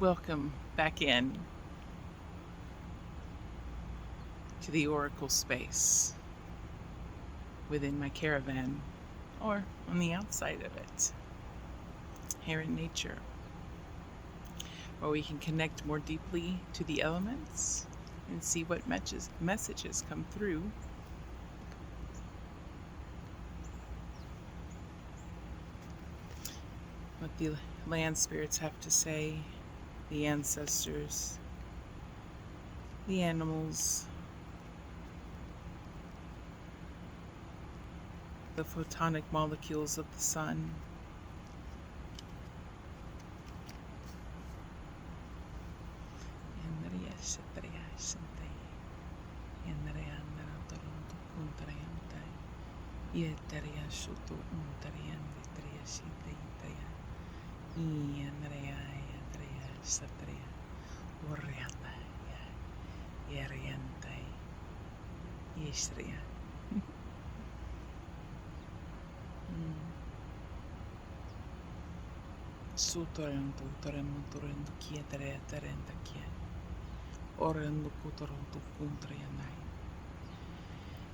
Welcome back in to the Oracle space within my caravan or on the outside of it, here in nature, where we can connect more deeply to the elements and see what messages come through. What the land spirits have to say, the ancestors, the animals, the photonic molecules of the sun.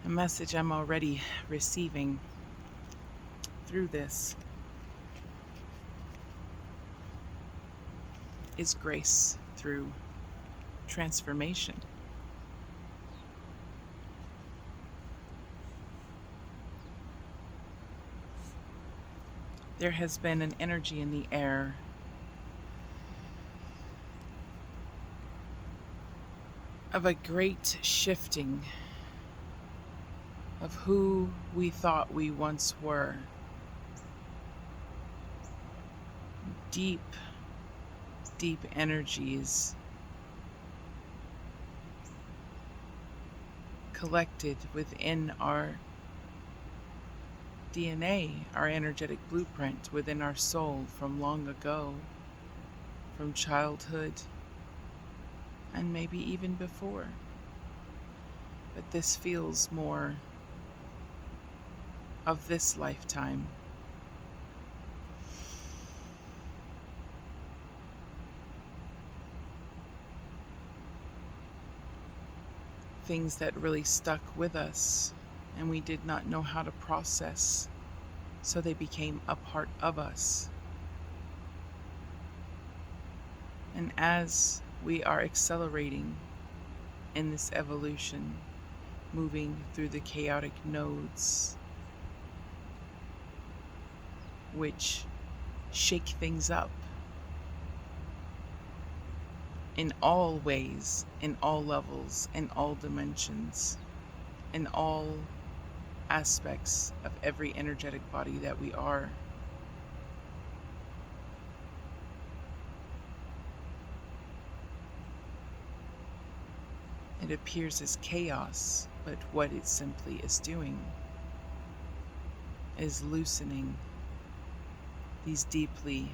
A message I'm already receiving through this is grace through transformation. There has been an energy in the air of a great shifting of who we thought we once were. Deep, deep energies collected within our DNA, our energetic blueprint within our soul from long ago, from childhood, and maybe even before. But this feels more of this lifetime. Things that really stuck with us and we did not know how to process, so they became a part of us. And as we are accelerating in this evolution, moving through the chaotic nodes, which shake things up in all ways, in all levels, in all dimensions, in all aspects of every energetic body that we are. It appears as chaos, but what it simply is doing is loosening these deeply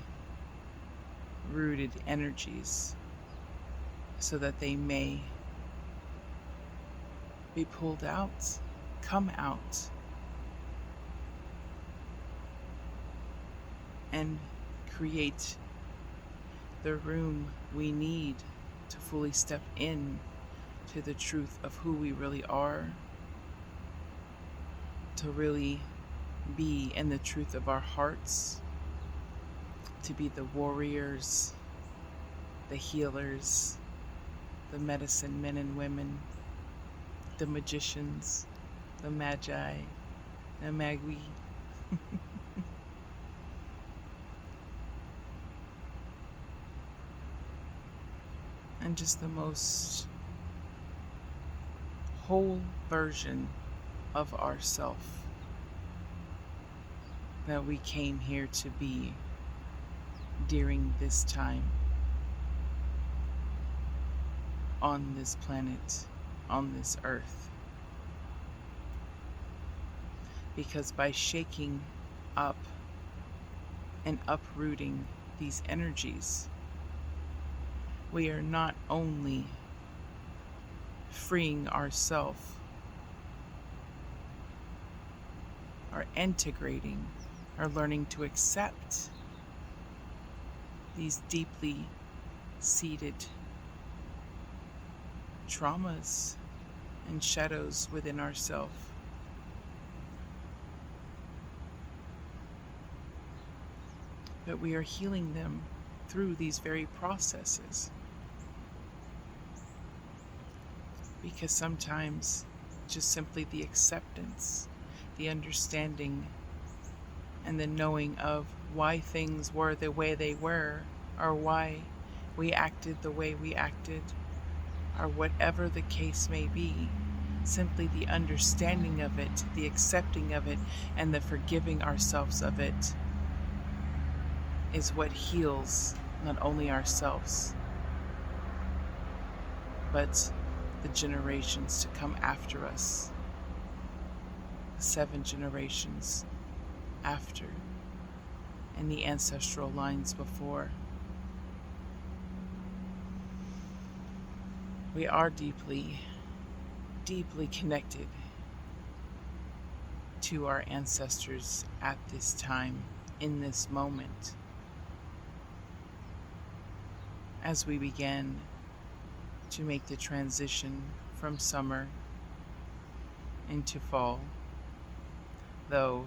rooted energies so that they may be pulled out, come out, and create the room we need to fully step in to the truth of who we really are, to really be in the truth of our hearts, to be the warriors, the healers, the medicine men and women, the magicians, the magi, the magui. And just the most whole version of ourself that we came here to be during this time on this planet, on this earth. Because by shaking up and uprooting these energies, we are not only freeing ourselves or integrating or learning to accept these deeply seated traumas and shadows within ourselves. But we are healing them through these very processes. Because sometimes just simply the acceptance, the understanding, and the knowing of why things were the way they were, or why we acted the way we acted, or whatever the case may be, simply the understanding of it, the accepting of it, and the forgiving ourselves of it is what heals not only ourselves, but the generations to come after us, 7 generations after, and the ancestral lines before. We are deeply, deeply connected to our ancestors at this time, in this moment. As we began to make the transition from summer into fall, though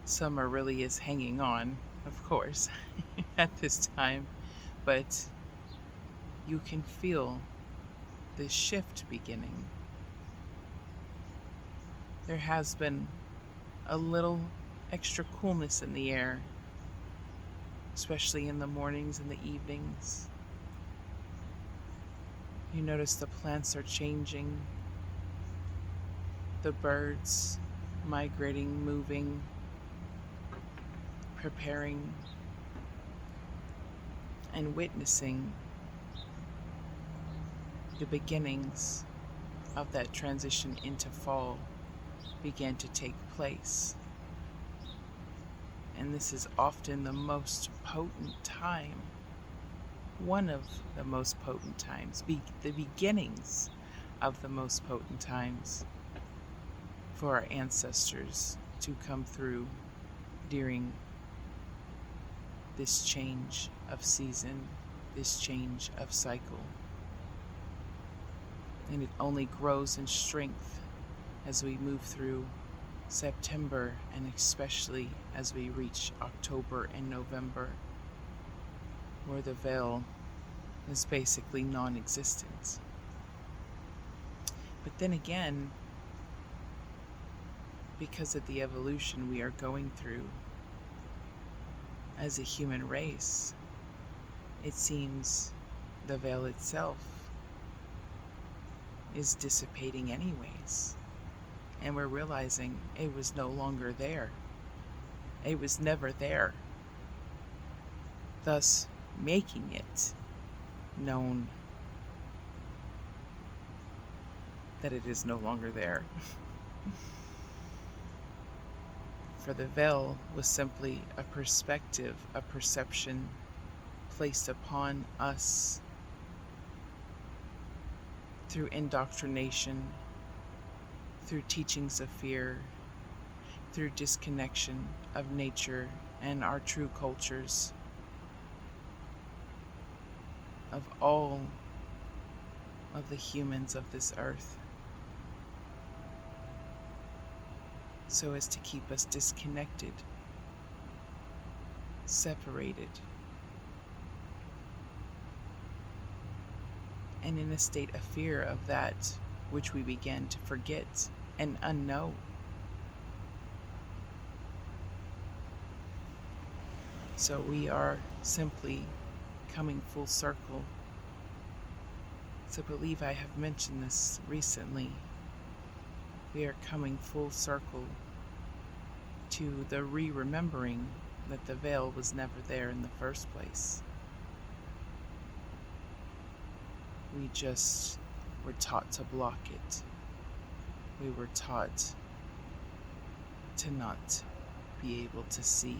summer really is hanging on, of course, at this time, but you can feel this shift beginning. There has been a little extra coolness in the air, especially in the mornings and the evenings. You notice the plants are changing, the birds migrating, moving, preparing, and witnessing the beginnings of that transition into fall began to take place. And this is often the most potent time, one of the most potent times, the beginnings of the most potent times for our ancestors to come through during this change of season, this change of cycle. And it only grows in strength as we move through September, and especially as we reach October and November, where the veil is basically non-existent. But then again, because of the evolution we are going through as a human race, it seems the veil itself is dissipating anyways. And we're realizing it was no longer there. It was never there. Thus, making it known that it is no longer there. For the veil was simply a perspective, a perception placed upon us through indoctrination, through teachings of fear, through disconnection of nature and our true cultures, of all of the humans of this earth, so as to keep us disconnected, separated, and in a state of fear of that which we began to forget and unknow. So we are simply coming full circle. So I believe I have mentioned this recently. We are coming full circle to the remembering that the veil was never there in the first place. We just were taught to block it. We were taught to not be able to see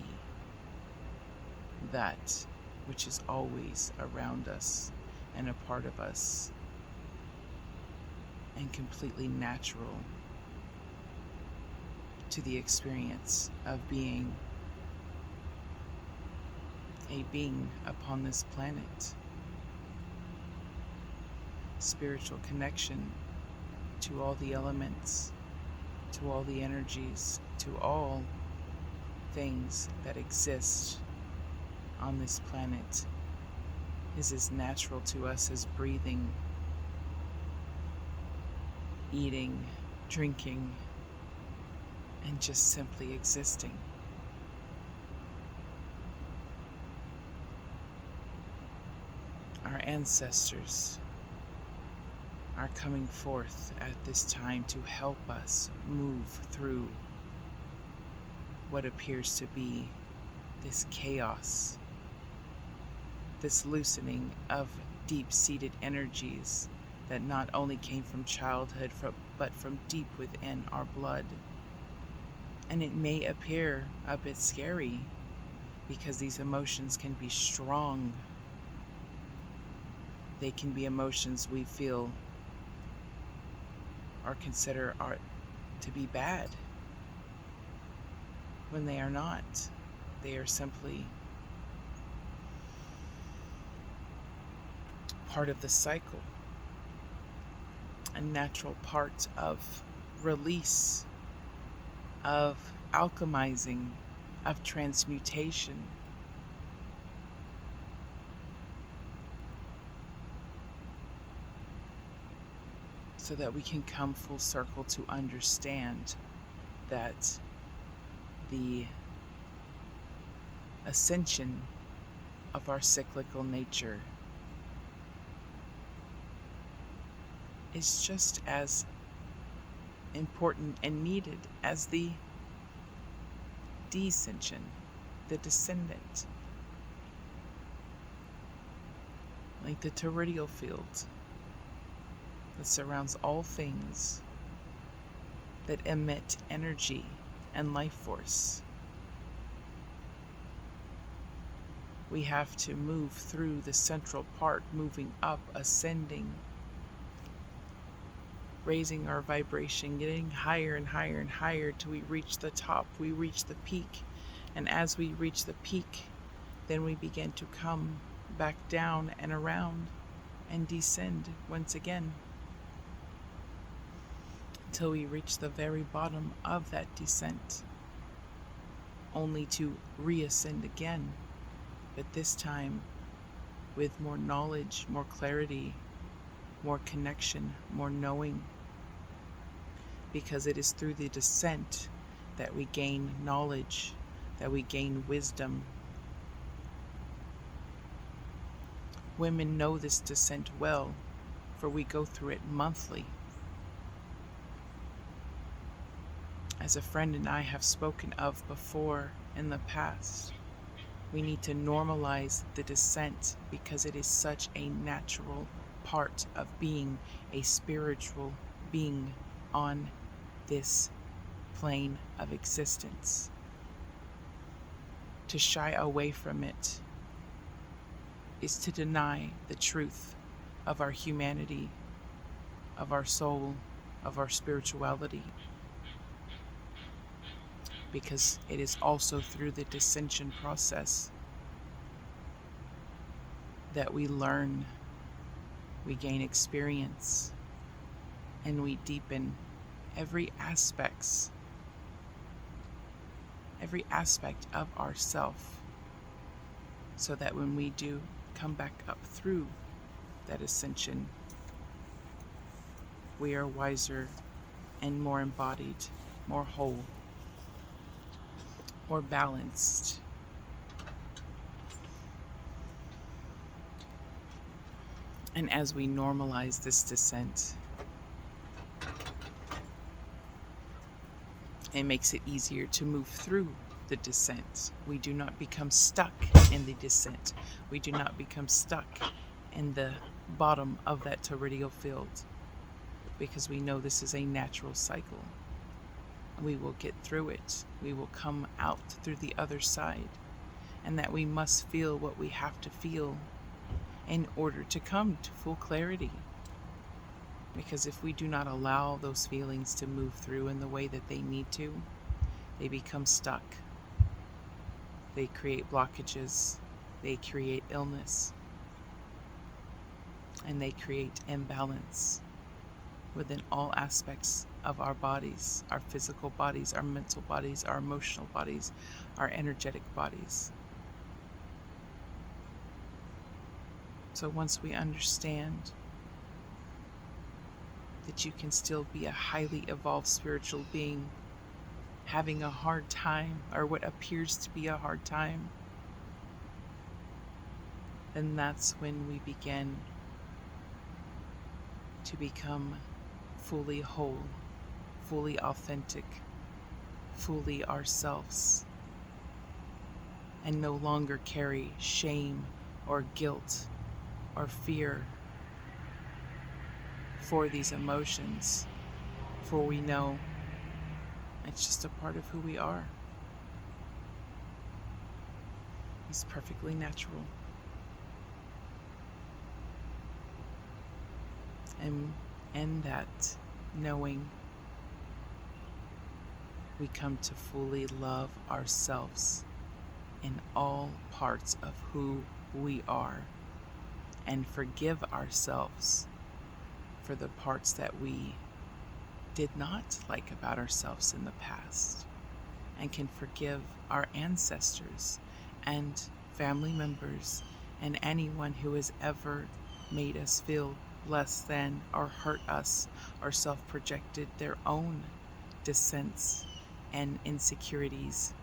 that which is always around us and a part of us, and completely natural to the experience of being a being upon this planet. Spiritual connection to all the elements, to all the energies, to all things that exist on this planet is as natural to us as breathing, eating, drinking, and just simply existing. Our ancestors are coming forth at this time to help us move through what appears to be this chaos, this loosening of deep-seated energies that not only came from childhood, but from deep within our blood. And it may appear a bit scary because these emotions can be strong. They can be emotions we feel or consider are to be bad when they are not. They are simply part of the cycle, a natural part of release, of alchemizing, of transmutation. So that we can come full circle to understand that the ascension of our cyclical nature is just as important and needed as the descension, the descendant. Like the toroidal field that surrounds all things that emit energy and life force. We have to move through the central part, moving up, ascending, raising our vibration, getting higher and higher and higher till we reach the top, we reach the peak. And as we reach the peak, then we begin to come back down and around and descend once again until we reach the very bottom of that descent, only to reascend again, but this time with more knowledge, more clarity, more connection, more knowing, because it is through the descent that we gain knowledge, that we gain wisdom. Women know this descent well, for we go through it monthly. As a friend and I have spoken of before in the past, we need to normalize the descent because it is such a natural part of being a spiritual being on this plane of existence. To shy away from it is to deny the truth of our humanity, of our soul, of our spirituality. Because it is also through the descension process that we learn, we gain experience, and we deepen every aspect of ourself, so that when we do come back up through that ascension, we are wiser and more embodied, more whole, more balanced. And as we normalize this descent, it makes it easier to move through the descent. We do not become stuck in the descent. We do not become stuck in the bottom of that toroidal field, because we know this is a natural cycle. We will get through it. We will come out through the other side, and that we must feel what we have to feel in order to come to full clarity. Because if we do not allow those feelings to move through in the way that they need to, they become stuck. They create blockages, they create illness, and they create imbalance within all aspects of our bodies, our physical bodies, our mental bodies, our emotional bodies, our energetic bodies. So once we understand that you can still be a highly evolved spiritual being having a hard time, or what appears to be a hard time, then that's when we begin to become fully whole, fully authentic, fully ourselves, and no longer carry shame or guilt or fear for these emotions, for we know it's just a part of who we are. It's perfectly natural. And that knowing, we come to fully love ourselves in all parts of who we are, and forgive ourselves for the parts that we did not like about ourselves in the past, and can forgive our ancestors and family members and anyone who has ever made us feel less than, or hurt us, or self-projected their own dissents and insecurities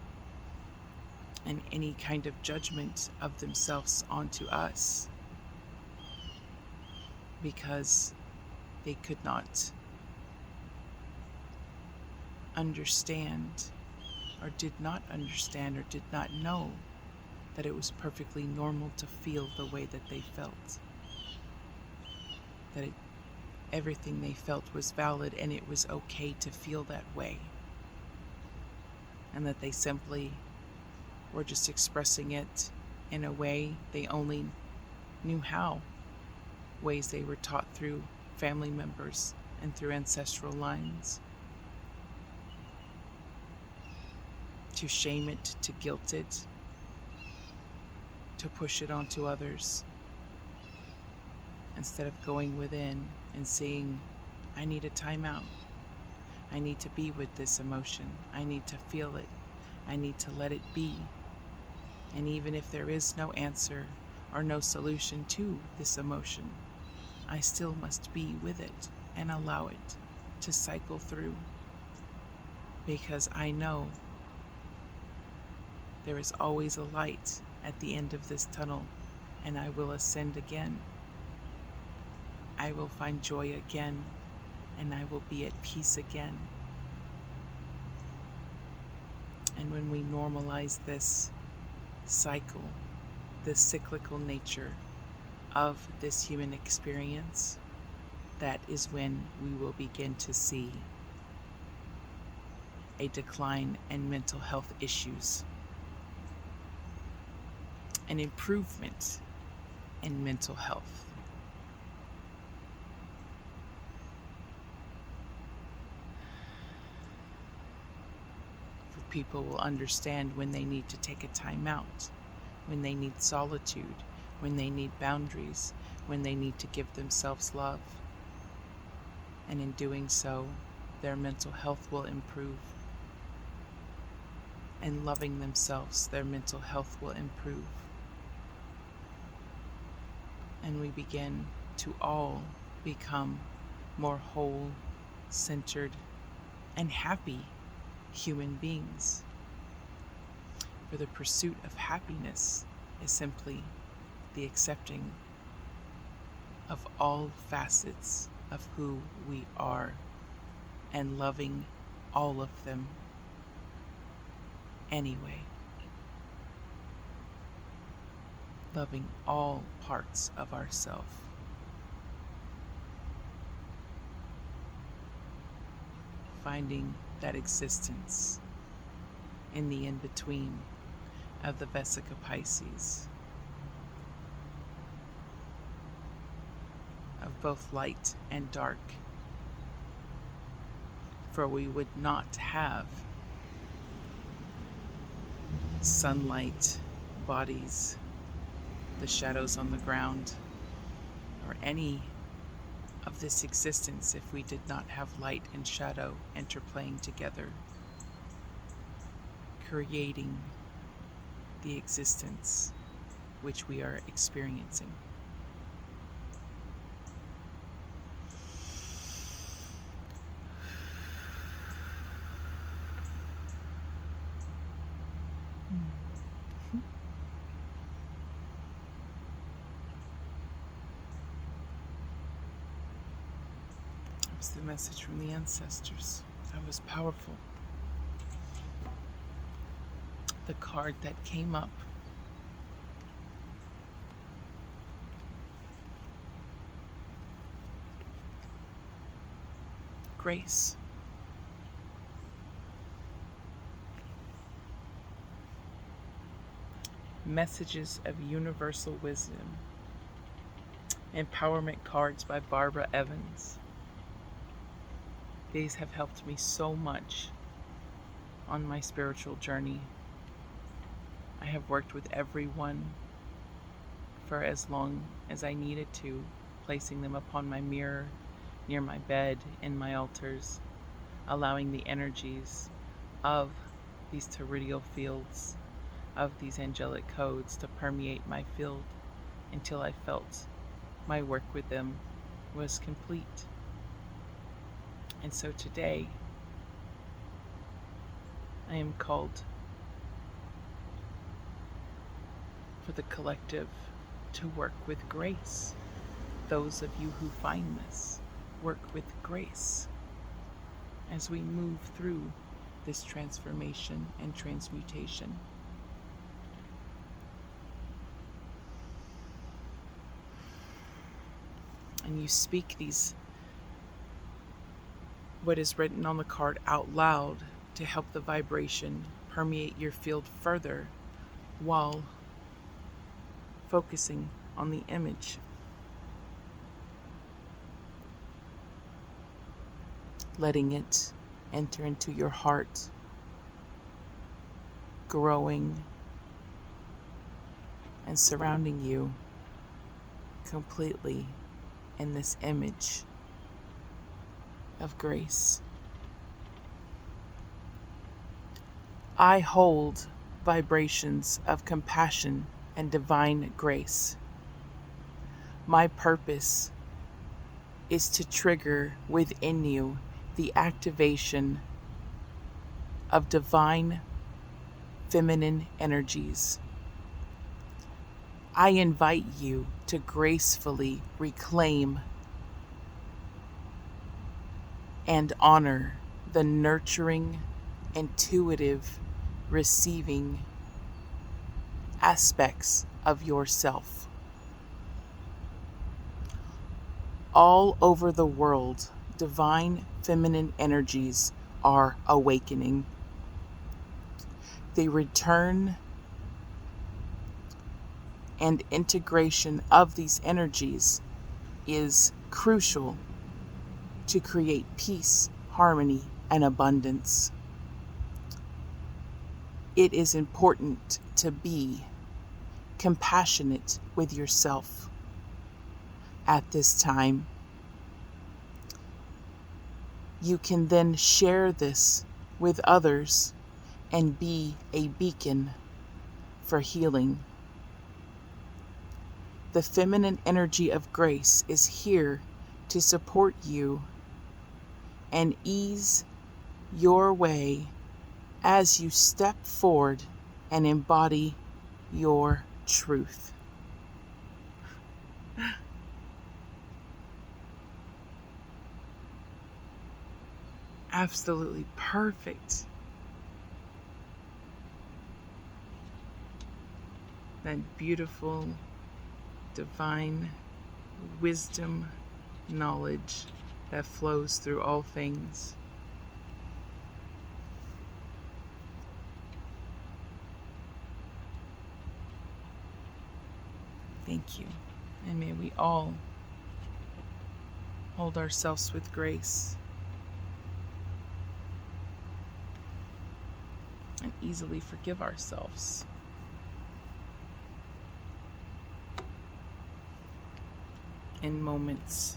and any kind of judgment of themselves onto us, because they could not understand, or did not understand, or did not know that it was perfectly normal to feel the way that they felt. That everything they felt was valid, and it was okay to feel that way. And that they simply were just expressing it in a way they only knew how. Ways they were taught through family members and through ancestral lines. To shame it, to guilt it, to push it onto others, instead of going within and seeing, I need a timeout. I need to be with this emotion. I need to feel it. I need to let it be. And even if there is no answer or no solution to this emotion, I still must be with it and allow it to cycle through, because I know there is always a light at the end of this tunnel, and I will ascend again. I will find joy again, and I will be at peace again. And when we normalize this cycle, this cyclical nature of this human experience, that is when we will begin to see a decline in mental health issues, an improvement in mental health. For people will understand when they need to take a time out, when they need solitude, when they need boundaries, when they need to give themselves love. And in doing so, their mental health will improve. And loving themselves, their mental health will improve. And we begin to all become more whole, centered, and happy human beings. For the pursuit of happiness is simply the accepting of all facets of who we are, and loving all of them anyway. Loving all parts of ourself. Finding that existence in the in-between of the Vesica Pisces, of both light and dark. For we would not have sunlight bodies the shadows on the ground, or any of this existence if we did not have light and shadow interplaying together, creating the existence which we are experiencing. That was the message from the ancestors. That was powerful. The card that came up, grace. Messages of Universal Wisdom. Empowerment cards by Barbara Evans. These have helped me so much on my spiritual journey. I have worked with everyone for as long as I needed to, placing them upon my mirror, near my bed, in my altars, allowing the energies of these terrestrial fields, of these angelic codes to permeate my field until I felt my work with them was complete. And so today, I am called for the collective to work with grace. Those of you who find this, work with grace as we move through this transformation and transmutation. And you speak what is written on the card out loud to help the vibration permeate your field further while focusing on the image. Letting it enter into your heart, growing and surrounding you completely in this image of grace. I hold vibrations of compassion and divine grace. My purpose is to trigger within you the activation of divine feminine energies. I invite you to gracefully reclaim and honor the nurturing, intuitive, receiving aspects of yourself. All over the world, divine feminine energies are awakening. The return and integration of these energies is crucial to create peace, harmony, and abundance. It is important to be compassionate with yourself at this time. You can then share this with others and be a beacon for healing. The feminine energy of grace is here to support you and ease your way as you step forward and embody your truth. Absolutely perfect. That beautiful, divine wisdom, knowledge that flows through all things. Thank you. And may we all hold ourselves with grace and easily forgive ourselves. in moments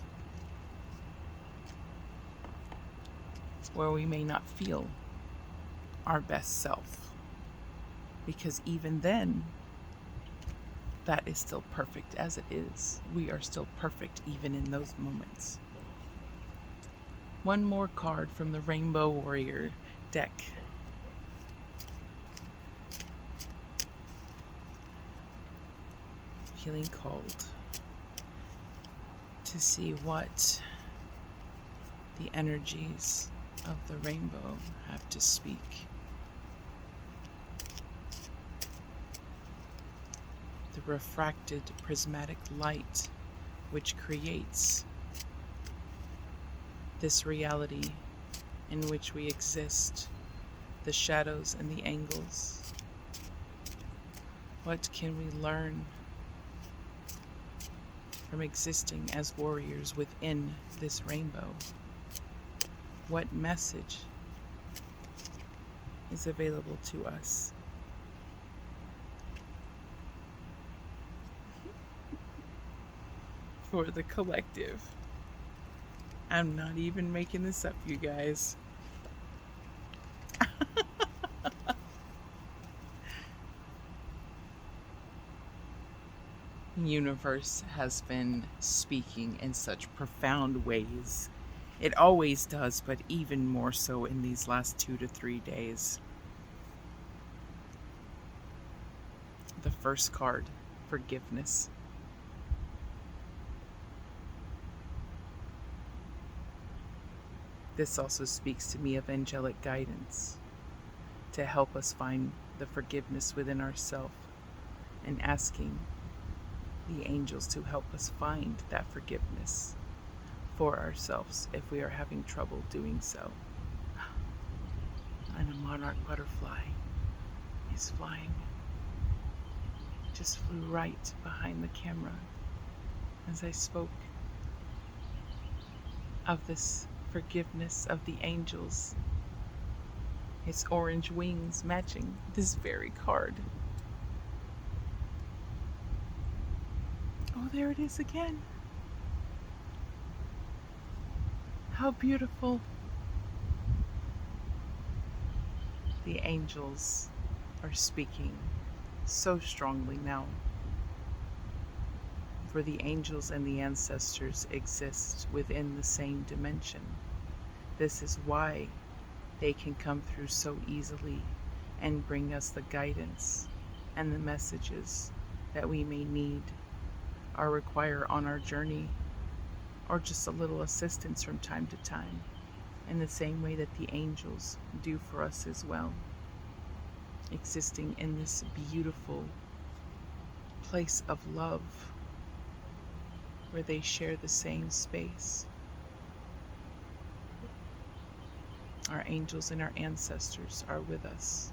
where we may not feel our best self, because even then, that is still perfect as it is. We are still perfect even in those moments. One more card from the Rainbow Warrior deck. Feeling called to see what the energies of the rainbow have to speak. The refracted prismatic light which creates this reality in which we exist, the shadows and the angles. What can we learn from existing as warriors within this rainbow? What message is available to us? For the collective. I'm not even making this up, you guys. The universe has been speaking in such profound ways. It always does, but even more so in these last 2 to 3 days. The first card, forgiveness. This also speaks to me of angelic guidance to help us find the forgiveness within ourselves, and asking the angels to help us find that forgiveness for ourselves if we are having trouble doing so. And a monarch butterfly is flying. Just flew right behind the camera as I spoke of this forgiveness of the angels. Its orange wings matching this very card. Oh, there it is again. How beautiful. The angels are speaking so strongly now. For the angels and the ancestors exist within the same dimension. This is why they can come through so easily and bring us the guidance and the messages that we may need or require on our journey, or just a little assistance from time to time, in the same way that the angels do for us as well, existing in this beautiful place of love where they share the same space. Our angels and our ancestors are with us,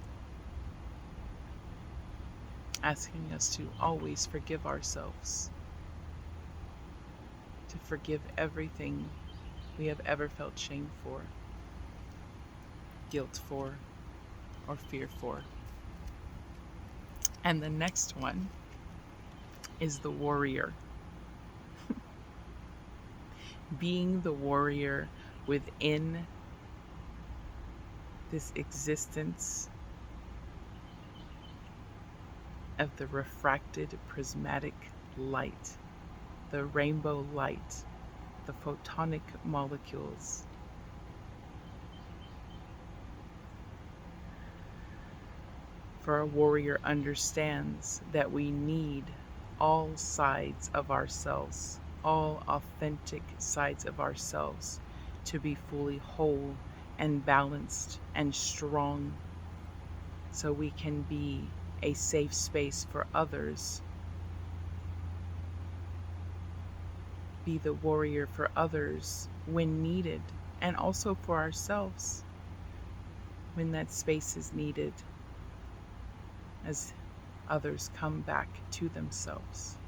asking us to always forgive ourselves, to forgive everything we have ever felt shame for, guilt for, or fear for. And the next one is the warrior. Being the warrior within this existence of the refracted prismatic light, the rainbow light, the photonic molecules. For a warrior understands that we need all sides of ourselves, all authentic sides of ourselves, to be fully whole and balanced and strong, so we can be a safe space for others, be the warrior for others when needed, and also for ourselves when that space is needed, as others come back to themselves,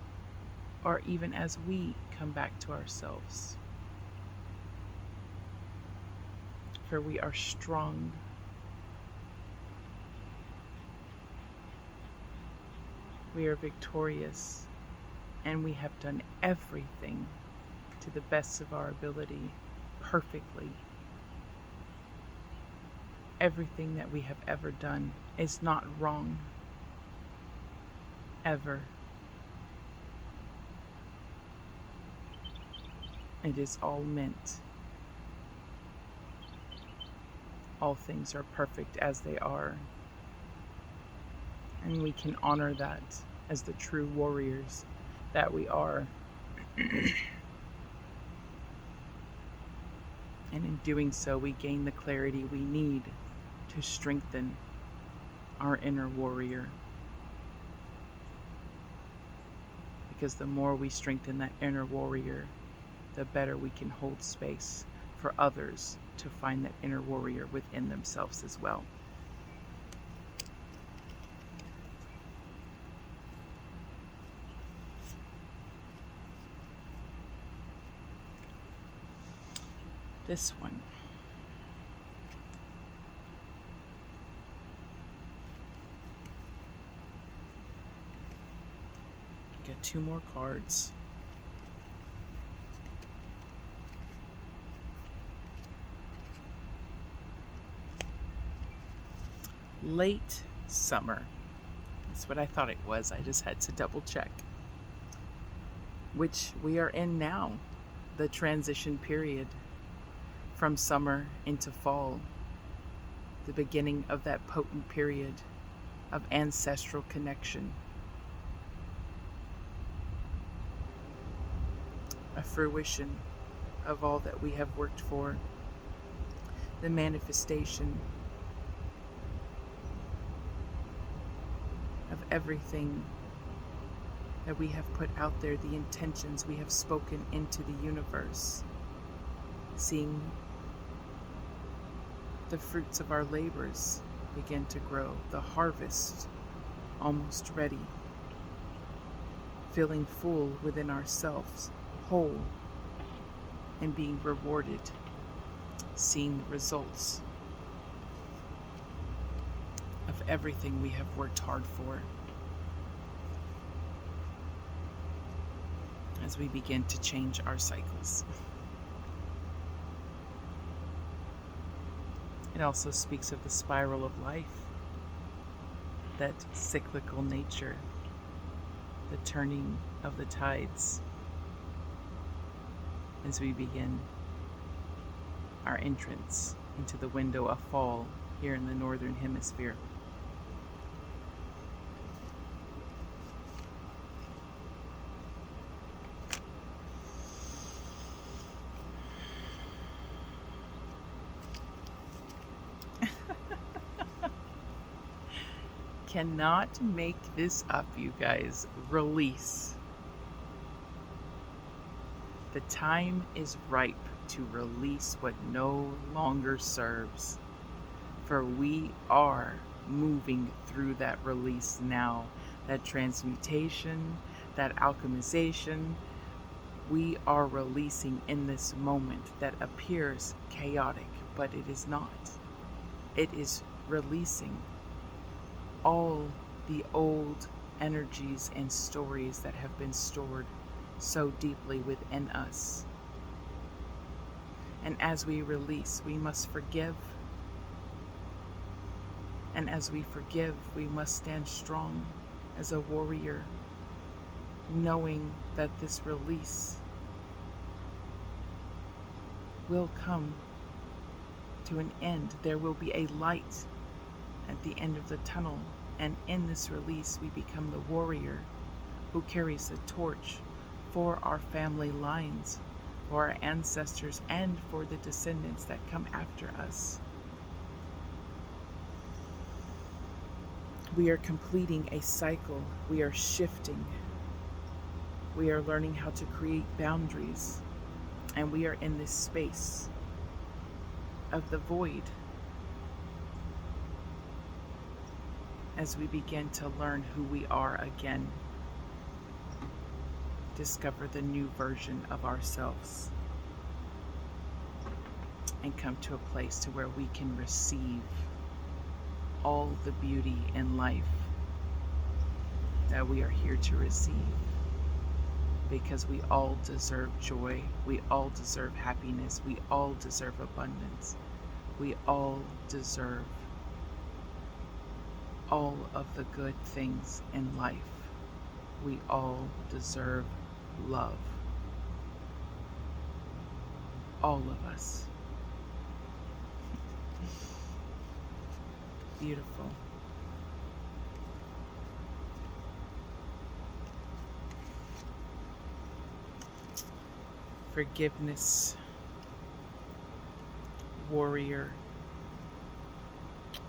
or even as we come back to ourselves. For we are strong. We are victorious, and we have done everything to the best of our ability, perfectly. Everything that we have ever done is not wrong, ever. It is all meant. All things are perfect as they are. And we can honor that as the true warriors that we are. And in doing so, we gain the clarity we need to strengthen our inner warrior. Because the more we strengthen that inner warrior, the better we can hold space for others to find that inner warrior within themselves as well. This one. Get 2 more cards. Late summer. That's what I thought it was. I just had to double check. Which we are in now, the transition period from summer into fall, the beginning of that potent period of ancestral connection, a fruition of all that we have worked for, the manifestation of everything that we have put out there, the intentions we have spoken into the universe, seeing the fruits of our labors begin to grow, the harvest almost ready, feeling full within ourselves, whole, and being rewarded, seeing the results of everything we have worked hard for. As we begin to change our cycles. It also speaks of the spiral of life, that cyclical nature, the turning of the tides as we begin our entrance into the window of fall here in the Northern Hemisphere. Cannot make this up, you guys. Release. The time is ripe to release what no longer serves. For we are moving through that release now. That transmutation, that alchemization. We are releasing in this moment that appears chaotic, but it is not. It is releasing all the old energies and stories that have been stored so deeply within us. And as we release, we must forgive. And as we forgive, we must stand strong as a warrior, knowing that this release will come to an end. There will be a light at the end of the tunnel, and in this release we become the warrior who carries the torch for our family lines, for our ancestors, and for the descendants that come after us. We are completing a cycle. We are shifting. We are learning how to create boundaries, and we are in this space of the void as we begin to learn who we are again, discover the new version of ourselves, and come to a place to where we can receive all the beauty in life that we are here to receive. because we all deserve joy. We all deserve happiness. We all deserve abundance. We all deserve all of the good things in life. We all deserve love. All of us. Beautiful. Forgiveness, warrior,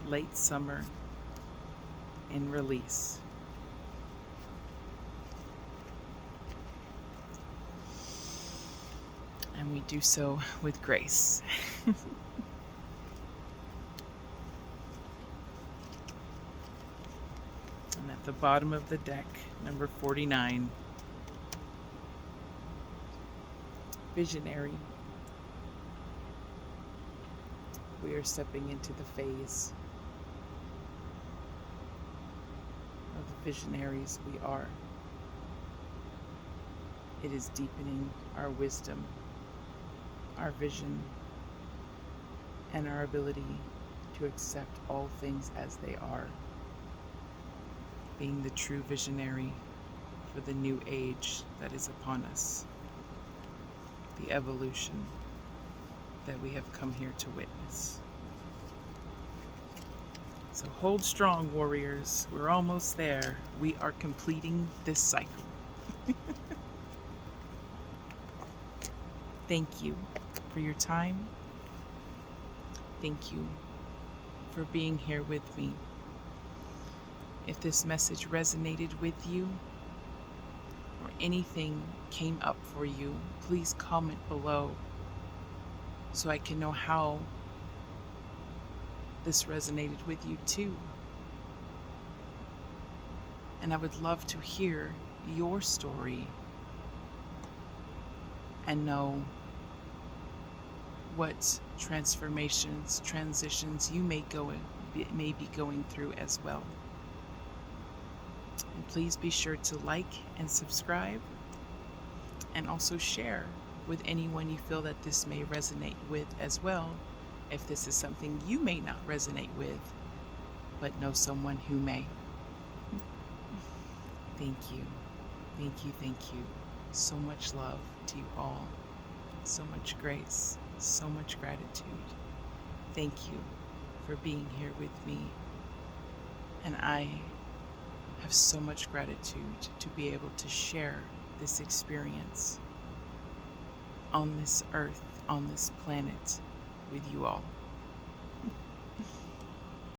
late summer, and release. And we do so with grace. And at the bottom of the deck, number 49, visionary. We are stepping into the phase of the visionaries we are. It is deepening our wisdom, our vision, and our ability to accept all things as they are. Being the true visionary for the new age that is upon us. The evolution that we have come here to witness. So hold strong, warriors. We're almost there. We are completing this cycle. Thank you for your time. Thank you for being here with me. If this message resonated with you or anything came up for you, please comment below so I can know how this resonated with you too. And I would love to hear your story and know what transformations, transitions you may be going through as well. And please be sure to like and subscribe, and also share with anyone you feel that this may resonate with as well, if this is something you may not resonate with, but know someone who may. Thank you. Thank you, thank you. So much love to you all. So much grace, so much gratitude. Thank you for being here with me. And I have so much gratitude to be able to share this experience on this earth, on this planet, with you all.